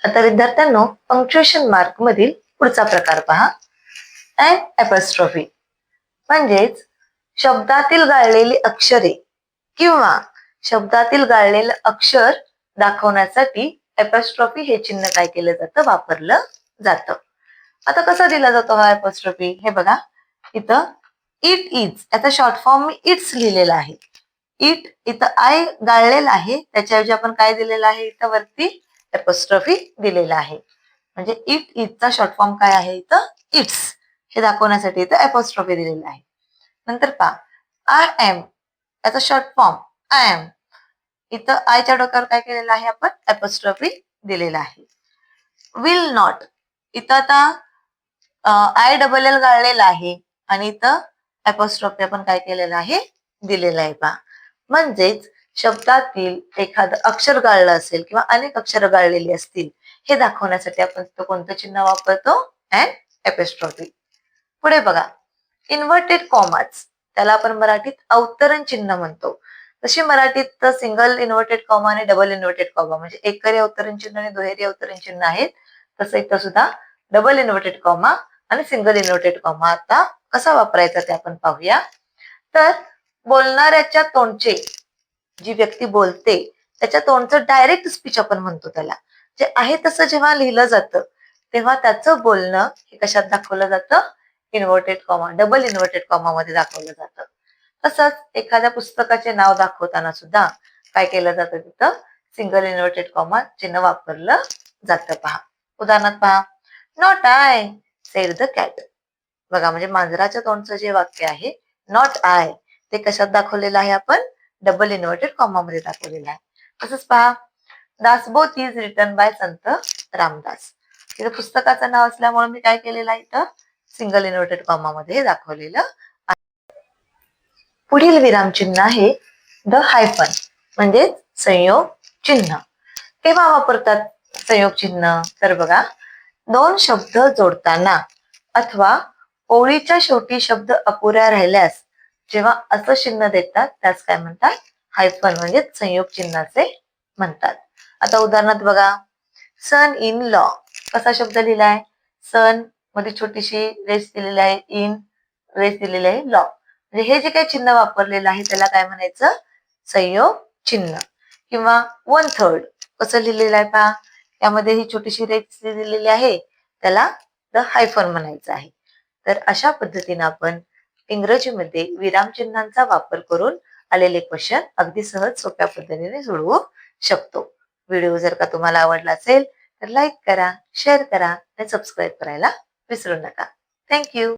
आता विद्यार्थ्यांनो, punctuation mark मधील पुढचा प्रकार पहा. अँड एपॉस्ट्रॉफी म्हणजेच शब्दातील गाळलेली अक्षरे किंवा शब्दातील गाळलेलं अक्षर दाखवण्यासाठी एपॉस्ट्रॉफी हे चिन्ह काय केलं जातं, वापरलं जातं. आता कसा दिला जातो हा एपॉस्ट्रॉफी हे बघा. इथं इट इज याचा शॉर्ट फॉर्म मी इट्स लिहिलेला आहे. इट इथं आय गाळलेला आहे, त्याच्याऐवजी आपण काय दिलेलं आहे, इथं वरती एपॉस्ट्रॉफी दिलेला आहे. म्हणजे इट इजचा शॉर्ट फॉर्म काय आहे, इथं इट्स हे दाखवण्यासाठी इथं एपॉस्ट्रॉफी दिलेला आहे. नंतर पहा, आय एम याचा शॉर्ट फॉर्म आय एम, इथं आयच्या डोक्यावर काय केलेलं आहे, आपण एपॉस्ट्रॉफी दिलेला आहे. विल नॉट इथं आता आय डबल एल गाळलेला आहे आणि इथं एपॉस्ट्रॉफी आपण काय केलेलं आहे, दिलेलं आहे पहा. म्हणजेच शब्दातील एखादं अक्षर गाळलं असेल किंवा अनेक अक्षर गाळलेली असतील हे दाखवण्यासाठी आपण कोणतं चिन्ह वापरतो, अँड एपॉस्ट्रॉफी. पुढे बघा, इन्व्हर्टेड कॉमाच त्याला आपण मराठीत अवतरण चिन्ह म्हणतो. तशी मराठीत सिंगल इन्व्हर्टेड कॉमा आणि डबल इन्व्हर्टेड कॉमा म्हणजे एकरी अवतरण चिन्ह आणि दुहेरी अवतरण चिन्ह आहेत. तसं इथं सुद्धा डबल इन्व्हर्टेड कॉमा आणि सिंगल इन्व्हर्टेड कॉमा आता कसा वापरायचा ते आपण पाहूया. तर बोलणाऱ्याच्या तोंडचे, जी व्यक्ती बोलते त्याच्या तोंडचं डायरेक्ट स्पीच आपण म्हणतो त्याला. जे आहे तसं जेव्हा लिहिलं जातं तेव्हा त्याचं बोलणं हे कशात दाखवलं जातं, inverted comma double inverted comma मध्ये दाखवलं जातं. तसंच एखाद्या पुस्तकाचे नाव दाखवताना सुद्धा काय केलं जातं, तिथं सिंगल इन्व्हर्टेड कॉमा चिन्ह वापरलं जातं पहा. उदाहरणार्थ पहा, not I said the cat. बघा, म्हणजे मांजराच्या तोंडचं जे वाक्य आहे नॉट आय ते कशात दाखवलेलं आहे, आपण डबल इन्व्हर्टेड कॉमा मध्ये दाखवलेलं आहे. तसंच पहा, दासबोध इज रिटन बाय संत रामदास. इथं पुस्तकाचं नाव असल्यामुळे मी काय केलेलं आहे, इथं सिंगल इन्व्हर्टेड कॉमा मध्ये दाखवलेलं आहे. पुढील विरामचिन्ह आहे द हायफन म्हणजे संयोग चिन्ह. केव्हा वापरतात संयोग चिन्ह, तर बघा, दोन शब्द जोडताना अथवा ओळीच्या शेवटी शब्द अपुऱ्या राहिल्यास जेव्हा असं चिन्ह देतात त्यास काय म्हणतात, हायफन म्हणजे संयोग चिन्ह असे म्हणतात. आता उदाहरणार्थ बघा, सन इन लॉ कसा शब्द लिहिलाय, सन मध्ये छोटीशी रेस दिलेली आहे, इन रेस दिलेली आहे, लॉ म्हणजे हे जे काही चिन्ह वापरलेलं आहे त्याला काय म्हणायचं, संयोग चिन्ह. किंवा 1/3 कसं लिहिलेलं आहे पहा, यामध्ये ही छोटीशी रेस दिलेली आहे त्याला द हायफन म्हणायचं आहे. तर अशा पद्धतीने आपण इंग्रजीमध्ये विरामचिन्हांचा वापर करून आलेले क्वेश्चन अगदी सहज सोप्या पद्धतीने सोडवू शकतो. व्हिडिओ जर का तुम्हाला आवडला असेल तर लाईक करा, शेअर करा आणि सबस्क्राईब करायला विसरू नका. थँक्यू.